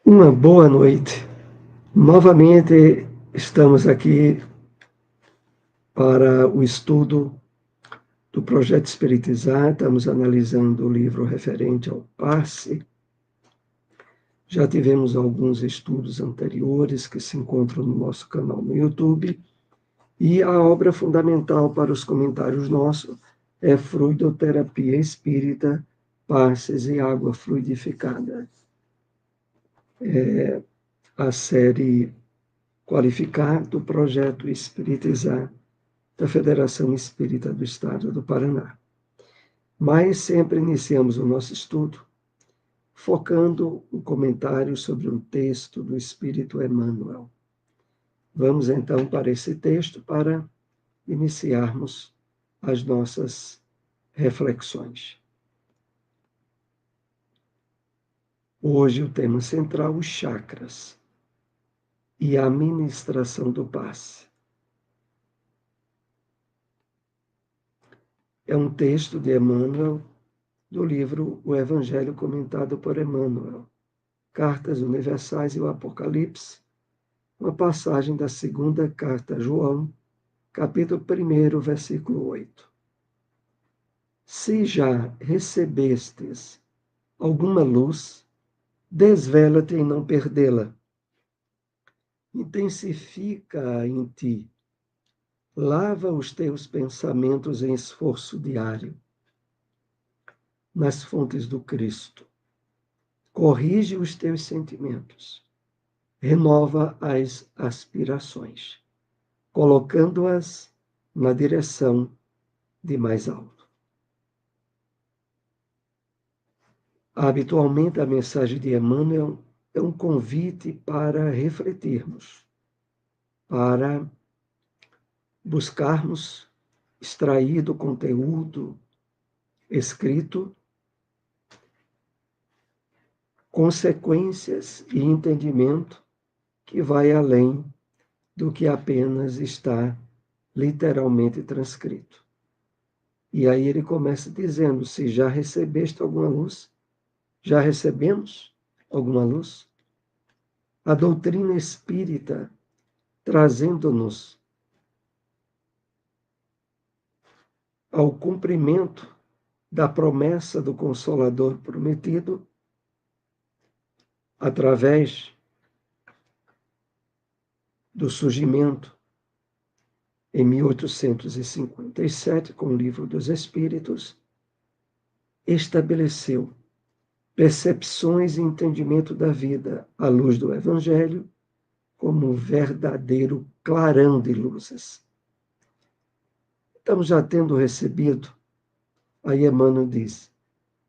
Uma boa noite. Novamente estamos aqui para o estudo do Projeto Espiritizar. Estamos analisando o livro referente ao passe. Já tivemos alguns estudos anteriores que se encontram no nosso canal no YouTube. E a obra fundamental para os comentários nossos é Fluidoterapia Espírita, Passes e Água Fluidificada. A série Qualificar do Projeto Espiritizar da Federação Espírita do Estado do Paraná. Mas sempre iniciamos o nosso estudo focando um comentário sobre um texto do Espírito Emmanuel. Vamos então para esse texto para iniciarmos as nossas reflexões. Hoje o tema central, os chakras e a administração do passe. É um texto de Emmanuel, do livro O Evangelho Comentado por Emmanuel, Cartas Universais e o Apocalipse, uma passagem da segunda carta a João, capítulo 1, versículo 8. Se já recebestes alguma luz, desvela-te em não perdê-la. Intensifica em ti. Lava os teus pensamentos em esforço diário, nas fontes do Cristo. Corrige os teus sentimentos. Renova as aspirações, colocando-as na direção de mais alto. Habitualmente, a mensagem de Emmanuel é um convite para refletirmos, para buscarmos extrair do conteúdo escrito consequências e entendimento que vai além do que apenas está literalmente transcrito. E aí ele começa dizendo: se já recebeste alguma luz, já recebemos alguma luz? A doutrina espírita trazendo-nos ao cumprimento da promessa do Consolador prometido, através do surgimento em 1857, com o Livro dos Espíritos, estabeleceu percepções e entendimento da vida à luz do Evangelho como um verdadeiro clarão de luzes. Estamos já tendo recebido, aí Emmanuel diz: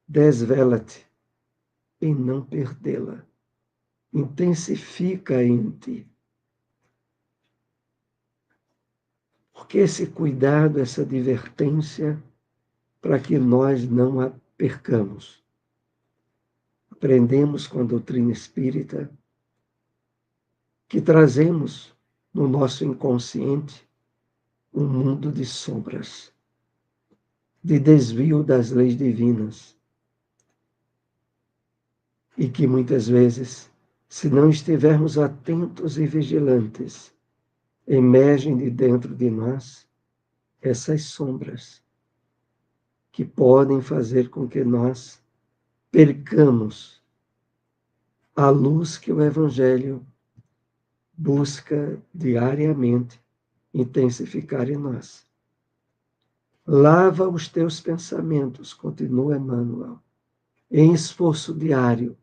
desvela-te em não perdê-la, intensifica em ti. Porque esse cuidado, essa advertência, para que nós não a percamos. Aprendemos com a doutrina espírita que trazemos no nosso inconsciente um mundo de sombras, de desvio das leis divinas, e que muitas vezes, se não estivermos atentos e vigilantes, emergem de dentro de nós essas sombras que podem fazer com que nós percamos a luz que o Evangelho busca diariamente intensificar em nós. Lava os teus pensamentos, continua Emmanuel, em esforço diário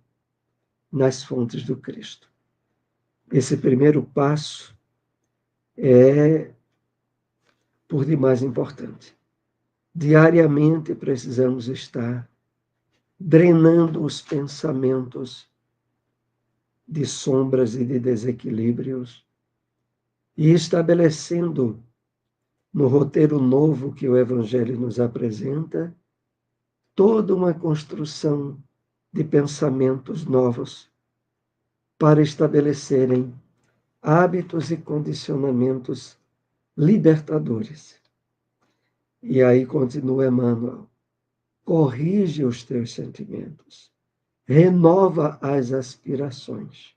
nas fontes do Cristo. Esse primeiro passo é por demais importante. Diariamente precisamos estar drenando os pensamentos de sombras e de desequilíbrios e estabelecendo no roteiro novo que o Evangelho nos apresenta toda uma construção de pensamentos novos para estabelecerem hábitos e condicionamentos libertadores. E aí continua Emmanuel: corrige os teus sentimentos, renova as aspirações,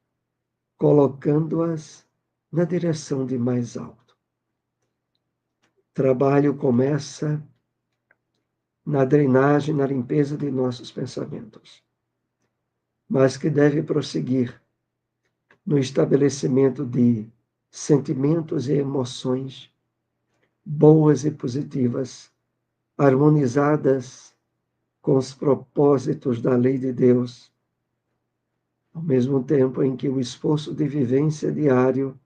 colocando-as na direção de mais alto. O trabalho começa na drenagem, na limpeza de nossos pensamentos, mas que deve prosseguir no estabelecimento de sentimentos e emoções boas e positivas, harmonizadas com os propósitos da lei de Deus, ao mesmo tempo em que o esforço de vivência diário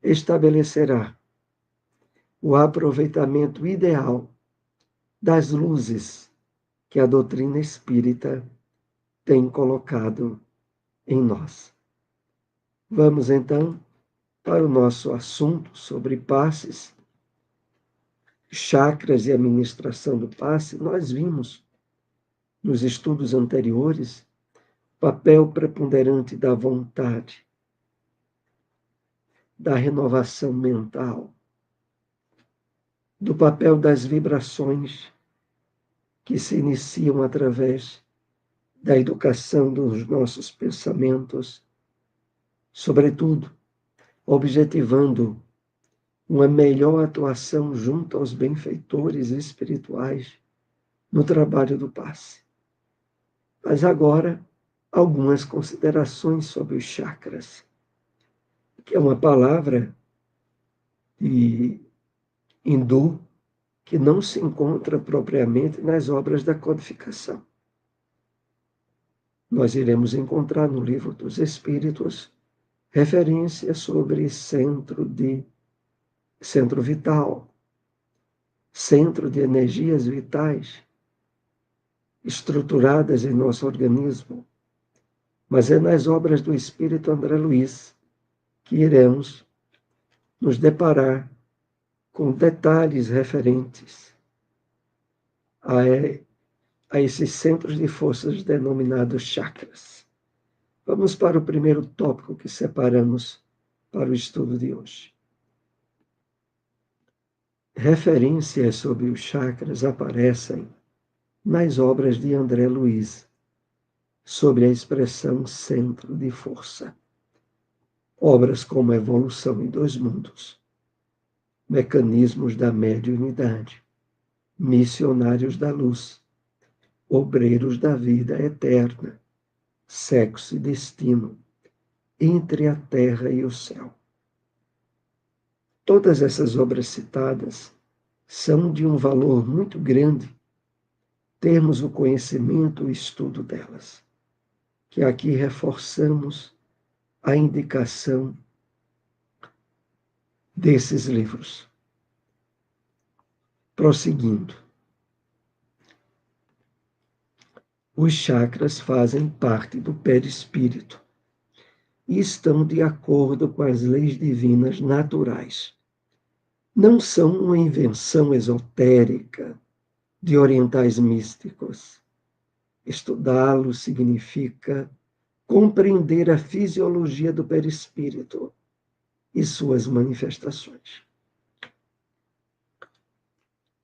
estabelecerá o aproveitamento ideal das luzes que a doutrina espírita tem colocado em nós. Vamos então para o nosso assunto sobre passes, chakras e administração do passe. Nós vimos nos estudos anteriores o papel preponderante da vontade, da renovação mental, do papel das vibrações que se iniciam através da educação dos nossos pensamentos, sobretudo objetivando uma melhor atuação junto aos benfeitores espirituais no trabalho do passe. Mas agora, algumas considerações sobre os chakras, que é uma palavra de hindu que não se encontra propriamente nas obras da codificação. Nós iremos encontrar no Livro dos Espíritos referência sobre centro vital, centro de energias vitais estruturadas em nosso organismo, mas é nas obras do Espírito André Luiz que iremos nos deparar com detalhes referentes a esses centros de forças denominados chakras. Vamos para o primeiro tópico que separamos para o estudo de hoje. Referências sobre os chakras aparecem nas obras de André Luiz, sobre a expressão centro de força. Obras como Evolução em Dois Mundos, Mecanismos da Mediunidade, Missionários da Luz, Obreiros da Vida Eterna, Sexo e Destino, Entre a Terra e o Céu. Todas essas obras citadas são de um valor muito grande termos o conhecimento e o estudo delas, que aqui reforçamos a indicação desses livros. Prosseguindo, os chakras fazem parte do perispírito e estão de acordo com as leis divinas naturais. Não são uma invenção esotérica de orientais místicos. Estudá-los significa compreender a fisiologia do perispírito e suas manifestações.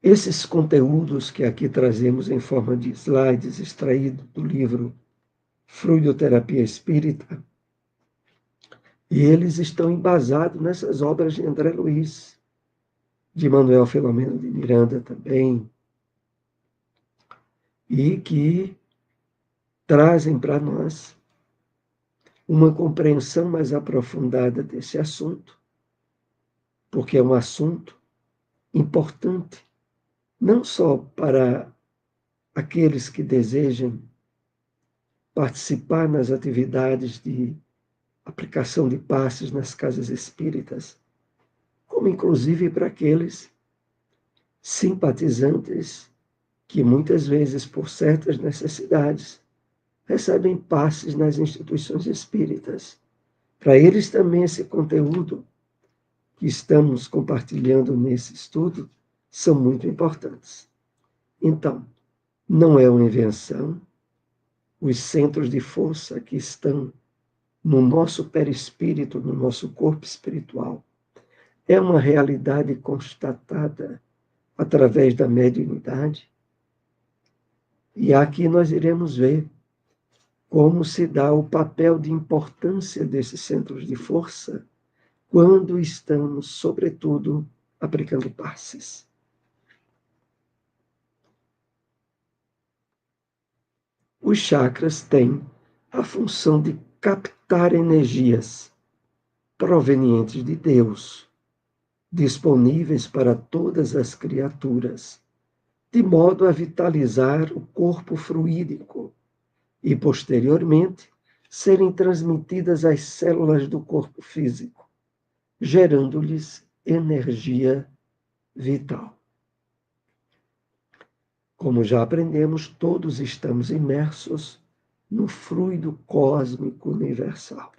Esses conteúdos que aqui trazemos em forma de slides extraídos do livro Fluidoterapia Espírita, e eles estão embasados nessas obras de André Luiz, de Manuel Filomeno de Miranda também, e que trazem para nós uma compreensão mais aprofundada desse assunto, porque é um assunto importante, não só para aqueles que desejam participar nas atividades de aplicação de passes nas casas espíritas, como inclusive para aqueles simpatizantes que muitas vezes, por certas necessidades, recebem passes nas instituições espíritas. Para eles também esse conteúdo que estamos compartilhando nesse estudo são muito importantes. Então, não é uma invenção. Os centros de força que estão no nosso perispírito, no nosso corpo espiritual, é uma realidade constatada através da mediunidade. E aqui nós iremos ver como se dá o papel de importância desses centros de força quando estamos, sobretudo, aplicando passes. Os chakras têm a função de captar energias provenientes de Deus, disponíveis para todas as criaturas, de modo a vitalizar o corpo fluídico e, posteriormente, serem transmitidas às células do corpo físico, gerando-lhes energia vital. Como já aprendemos, todos estamos imersos no fluido cósmico universal,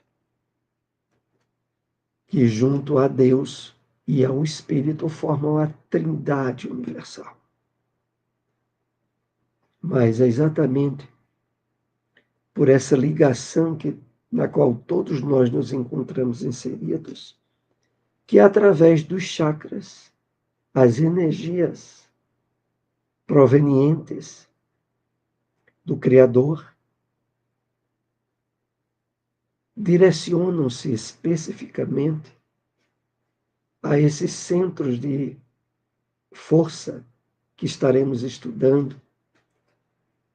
que junto a Deus e ao Espírito formam a Trindade universal. Mas é exatamente por essa ligação na qual todos nós nos encontramos inseridos, que através dos chakras, as energias provenientes do Criador direcionam-se especificamente a esses centros de força que estaremos estudando.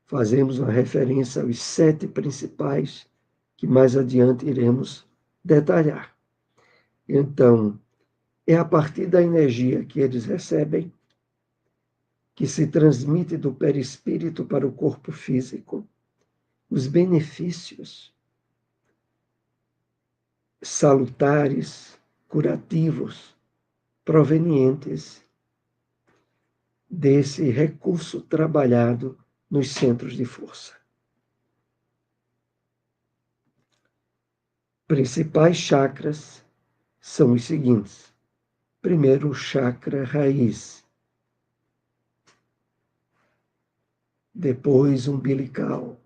Fazemos uma referência aos 7 principais, que mais adiante iremos detalhar. Então, é a partir da energia que eles recebem, que se transmite do perispírito para o corpo físico, os benefícios salutares, curativos, provenientes desse recurso trabalhado nos centros de força. Principais chakras são os seguintes. Primeiro, o chakra raiz. Depois, umbilical,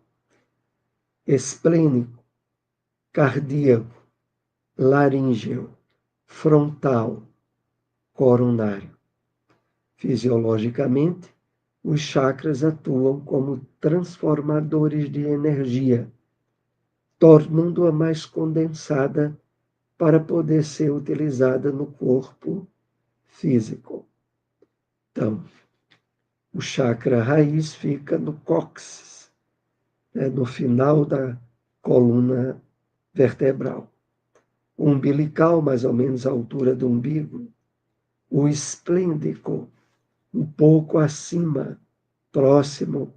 esplênico, cardíaco, laríngeo, frontal, coronário. Fisiologicamente, os chakras atuam como transformadores de energia, tornando-a mais condensada para poder ser utilizada no corpo físico. Então, o chakra raiz fica no cóccix, no final da coluna vertebral. O umbilical, mais ou menos à altura do umbigo. O esplênico, um pouco acima, próximo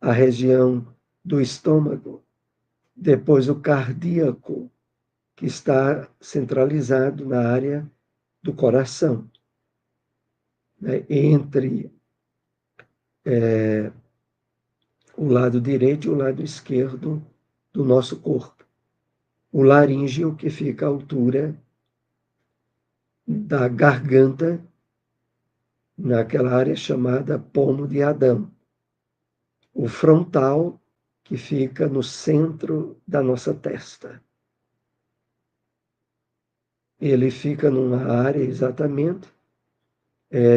à região do estômago. Depois o cardíaco, que está centralizado na área do coração, entre o lado direito e o lado esquerdo do nosso corpo. O laríngeo, que fica à altura da garganta, naquela área chamada pomo de Adão. O frontal, que fica no centro da nossa testa. Ele fica numa área exatamente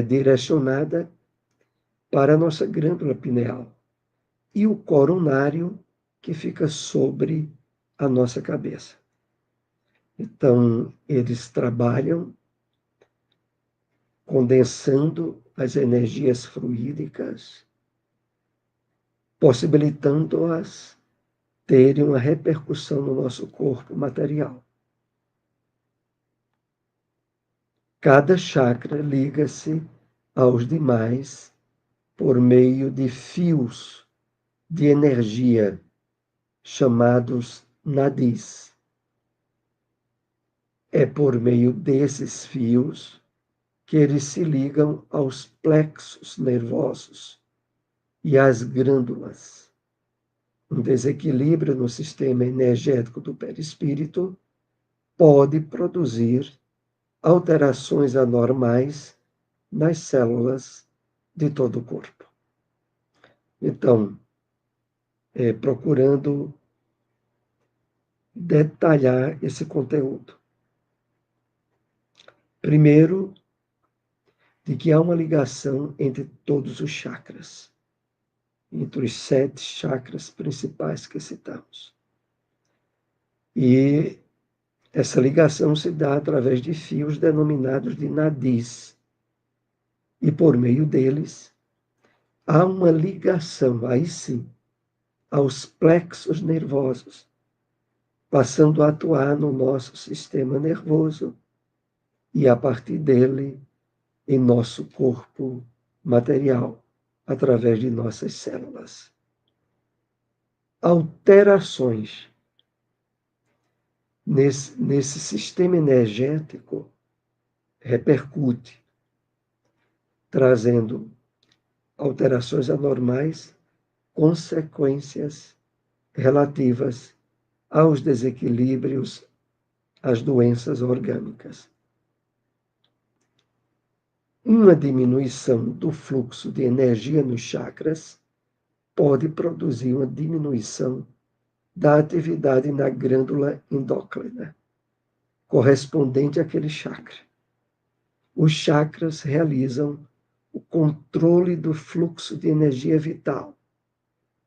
direcionada para a nossa glândula pineal. E o coronário, que fica sobre a nossa cabeça. Então, eles trabalham condensando as energias fluídicas, possibilitando-as terem uma repercussão no nosso corpo material. Cada chakra liga-se aos demais por meio de fios de energia, chamados nadis. É por meio desses fios que eles se ligam aos plexos nervosos e às glândulas. Um desequilíbrio no sistema energético do perispírito pode produzir alterações anormais nas células de todo o corpo. Então, procurando detalhar esse conteúdo. Primeiro, de que há uma ligação entre todos os chakras. entre os 7 chakras principais que citamos. E essa ligação se dá através de fios denominados de nadis. E por meio deles, há uma ligação, aí sim, aos plexos nervosos, passando a atuar no nosso sistema nervoso e, a partir dele, em nosso corpo material, através de nossas células. Alterações nesse sistema energético repercute, trazendo alterações anormais, consequências relativas aos desequilíbrios, às doenças orgânicas. Uma diminuição do fluxo de energia nos chakras pode produzir uma diminuição da atividade na glândula endócrina, correspondente àquele chakra. Os chakras realizam o controle do fluxo de energia vital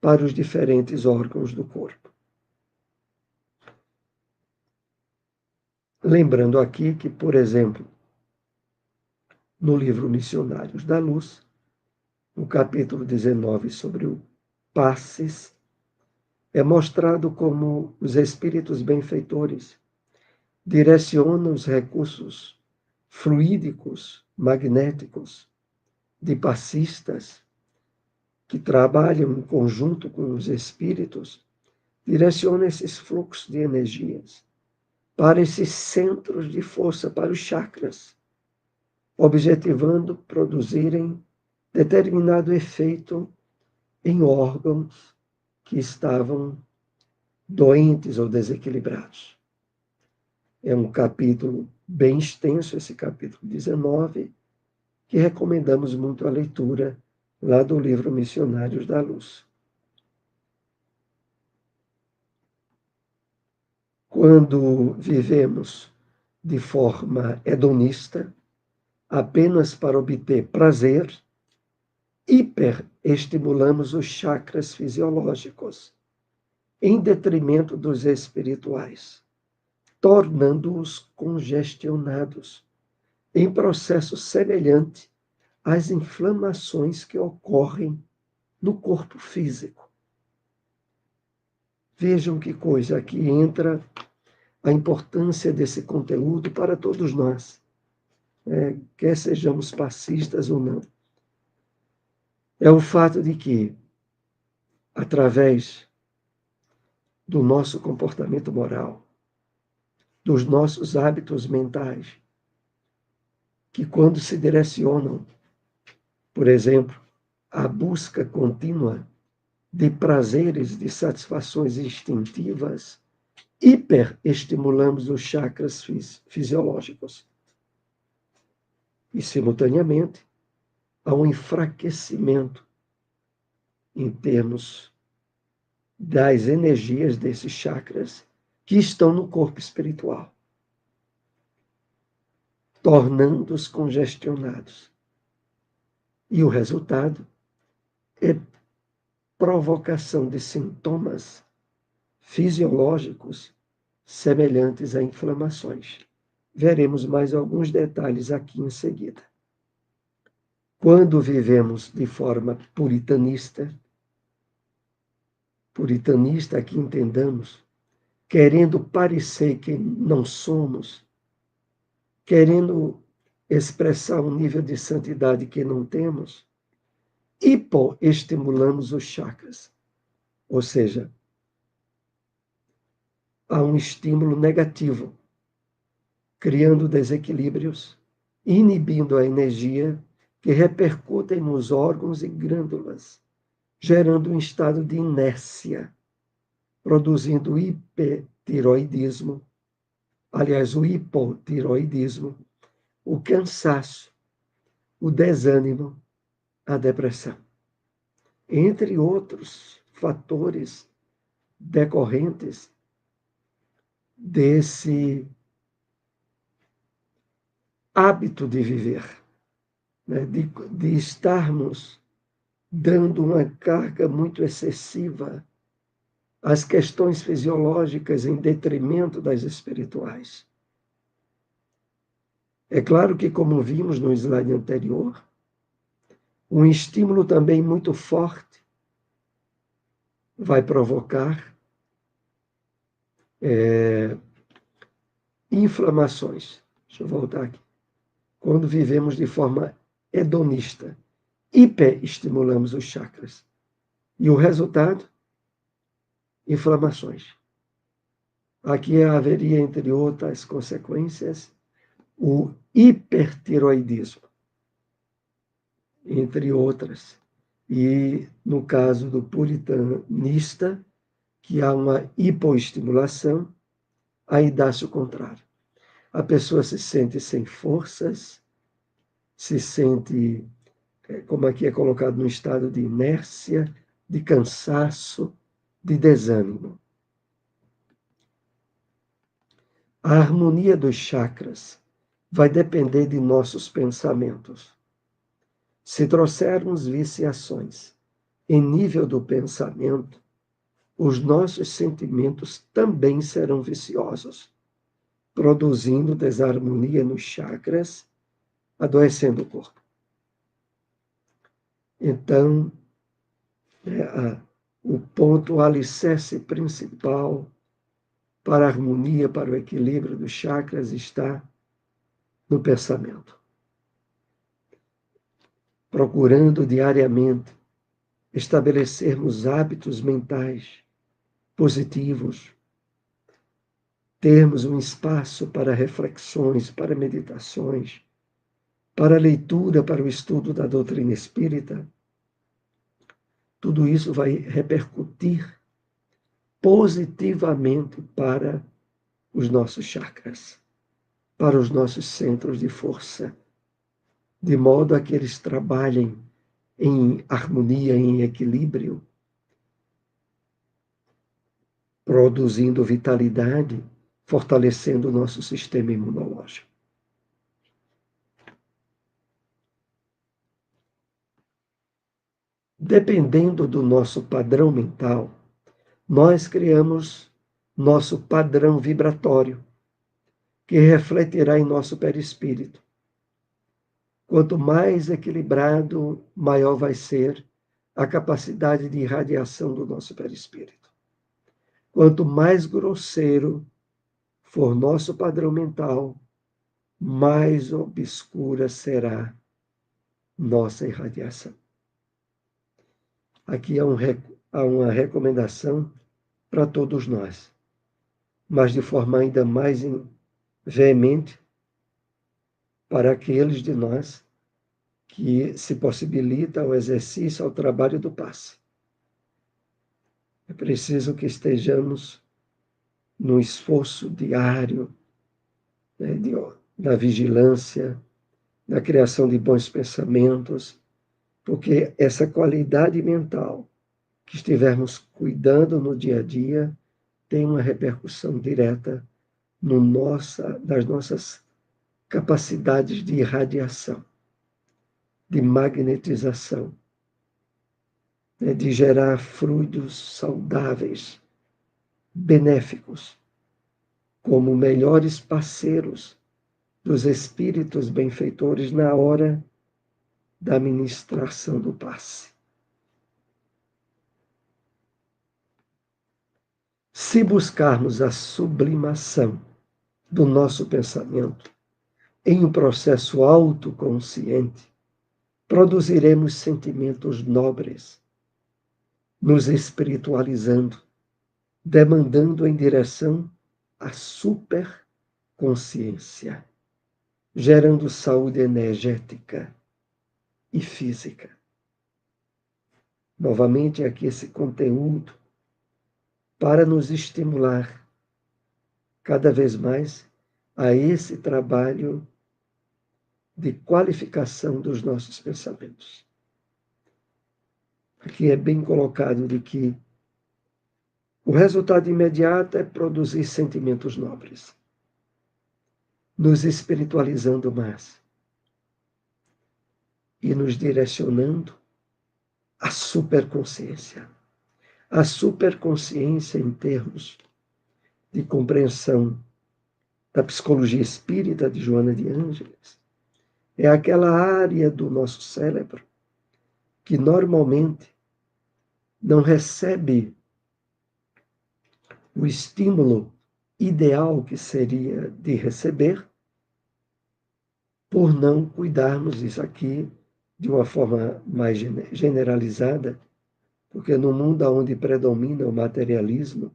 para os diferentes órgãos do corpo. Lembrando aqui que, por exemplo, no livro Missionários da Luz, no capítulo 19 sobre o passes, é mostrado como os espíritos benfeitores direcionam os recursos fluídicos, magnéticos, de passistas, que trabalham em conjunto com os espíritos, direcionam esses fluxos de energias para esses centros de força, para os chakras, objetivando produzirem determinado efeito em órgãos que estavam doentes ou desequilibrados. É um capítulo bem extenso, esse capítulo 19, que recomendamos muito a leitura lá do livro Missionários da Luz. Quando vivemos de forma hedonista, apenas para obter prazer, hiperestimulamos os chakras fisiológicos, em detrimento dos espirituais, tornando-os congestionados, em processo semelhante às inflamações que ocorrem no corpo físico. Vejam que coisa, aqui entra a importância desse conteúdo para todos nós, quer sejamos passistas ou não. É o fato de que, através do nosso comportamento moral, dos nossos hábitos mentais, que quando se direcionam, por exemplo, à busca contínua de prazeres, de satisfações instintivas, hiperestimulamos os chakras fisiológicos. E, simultaneamente, há um enfraquecimento em termos das energias desses chakras que estão no corpo espiritual, tornando-os congestionados. E o resultado é provocação de sintomas fisiológicos semelhantes a inflamações. Veremos mais alguns detalhes aqui em seguida. Quando vivemos de forma puritanista aqui entendamos, querendo parecer que não somos, querendo expressar um nível de santidade que não temos, hipoestimulamos os chakras. Ou seja, há um estímulo negativo, criando desequilíbrios, inibindo a energia que repercutem nos órgãos e glândulas, gerando um estado de inércia, produzindo hipertiroidismo, aliás, o hipotiroidismo, o cansaço, o desânimo, a depressão. Entre outros fatores decorrentes desse hábito de viver, né? de estarmos dando uma carga muito excessiva às questões fisiológicas em detrimento das espirituais. É claro que, como vimos no slide anterior, um estímulo também muito forte vai provocar inflamações. Deixa eu voltar aqui. Quando vivemos de forma hedonista, hiperestimulamos os chakras. E o resultado? Inflamações. Aqui haveria, entre outras consequências, o hipertiroidismo, entre outras. E no caso do puritanista, que há uma hipoestimulação, aí dá-se o contrário. A pessoa se sente sem forças, se sente, como aqui é colocado, no estado de inércia, de cansaço, de desânimo. A harmonia dos chakras vai depender de nossos pensamentos. Se trouxermos viciações em nível do pensamento, os nossos sentimentos também serão viciosos, produzindo desarmonia nos chakras, adoecendo o corpo. Então, o ponto, o alicerce principal para a harmonia, para o equilíbrio dos chakras está no pensamento. Procurando diariamente estabelecermos hábitos mentais positivos, termos um espaço para reflexões, para meditações, para leitura, para o estudo da doutrina espírita, tudo isso vai repercutir positivamente para os nossos chakras, para os nossos centros de força, de modo a que eles trabalhem em harmonia, em equilíbrio, produzindo vitalidade, fortalecendo o nosso sistema imunológico. Dependendo do nosso padrão mental, nós criamos nosso padrão vibratório, que refletirá em nosso perispírito. Quanto mais equilibrado, maior vai ser a capacidade de irradiação do nosso perispírito. Quanto mais grosseiro for nosso padrão mental, mais obscura será nossa irradiação. Aqui há uma recomendação para todos nós, mas de forma ainda mais veemente para aqueles de nós que se possibilita o exercício ao trabalho do passe. É preciso que estejamos no esforço diário, né, da vigilância, da criação de bons pensamentos, porque essa qualidade mental que estivermos cuidando no dia a dia tem uma repercussão direta das nossas capacidades de irradiação, de magnetização, né, de gerar fluidos saudáveis, benéficos, como melhores parceiros dos espíritos benfeitores na hora da ministração do passe. Se buscarmos a sublimação do nosso pensamento em um processo autoconsciente, produziremos sentimentos nobres, nos espiritualizando, demandando em direção à superconsciência, gerando saúde energética e física. Novamente, aqui esse conteúdo para nos estimular cada vez mais a esse trabalho de qualificação dos nossos pensamentos. Aqui é bem colocado de que o resultado imediato é produzir sentimentos nobres, nos espiritualizando mais e nos direcionando a superconsciência. A superconsciência, em termos de compreensão da psicologia espírita de Joana de Ângeles, é aquela área do nosso cérebro que normalmente não recebe o estímulo ideal que seria de receber, por não cuidarmos isso aqui de uma forma mais generalizada, porque no mundo onde predomina o materialismo,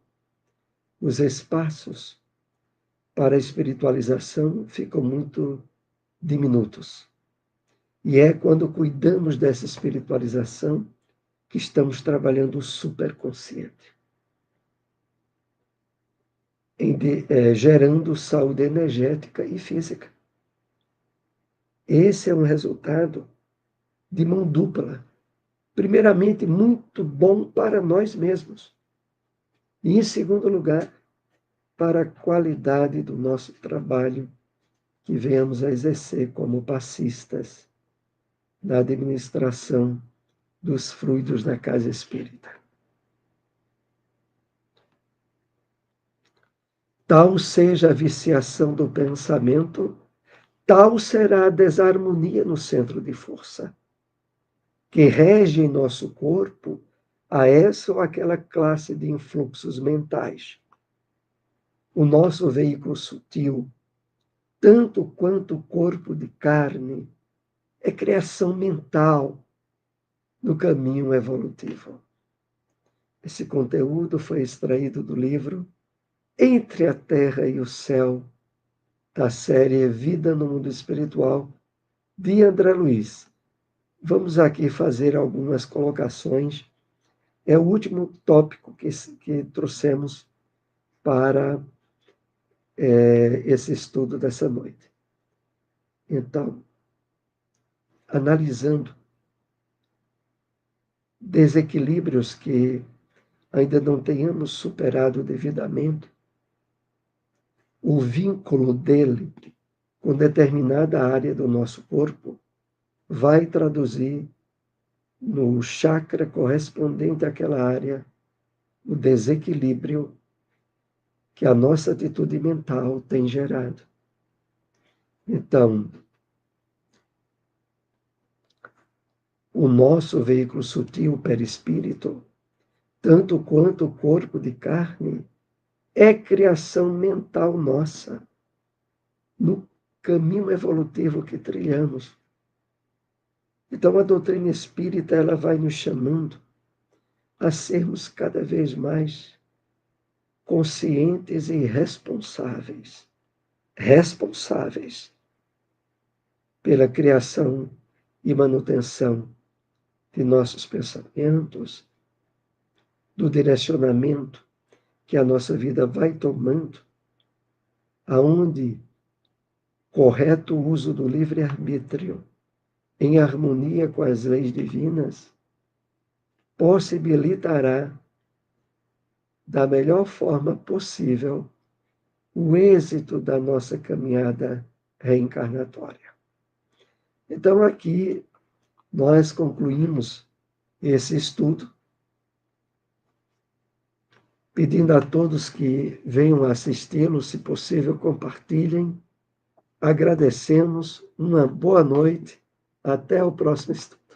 os espaços para a espiritualização ficam muito diminutos. E é quando cuidamos dessa espiritualização que estamos trabalhando o superconsciente, gerando saúde energética e física. Esse é um resultado de mão dupla. Primeiramente, muito bom para nós mesmos. E, em segundo lugar, para a qualidade do nosso trabalho que venhamos a exercer como passistas na administração dos fluidos da casa espírita. Tal seja a viciação do pensamento, tal será a desarmonia no centro de força, que rege em nosso corpo a essa ou aquela classe de influxos mentais. O nosso veículo sutil, tanto quanto o corpo de carne, é criação mental no caminho evolutivo. Esse conteúdo foi extraído do livro Entre a Terra e o Céu, da série Vida no Mundo Espiritual, de André Luiz. Vamos aqui fazer algumas colocações. É o último tópico que trouxemos para esse estudo dessa noite. Então, analisando desequilíbrios que ainda não tenhamos superado devidamente, o vínculo dele com determinada área do nosso corpo vai traduzir no chakra correspondente àquela área o desequilíbrio que a nossa atitude mental tem gerado. Então, o nosso veículo sutil, o perispírito, tanto quanto o corpo de carne, é criação mental nossa, no caminho evolutivo que trilhamos. Então, a doutrina espírita ela vai nos chamando a sermos cada vez mais conscientes e responsáveis. Responsáveis pela criação e manutenção de nossos pensamentos, do direcionamento que a nossa vida vai tomando, aonde correto uso do livre-arbítrio, em harmonia com as leis divinas, possibilitará, da melhor forma possível, o êxito da nossa caminhada reencarnatória. Então, aqui, nós concluímos esse estudo, pedindo a todos que venham assisti-lo, se possível, compartilhem. Agradecemos, uma boa noite, até o próximo estudo.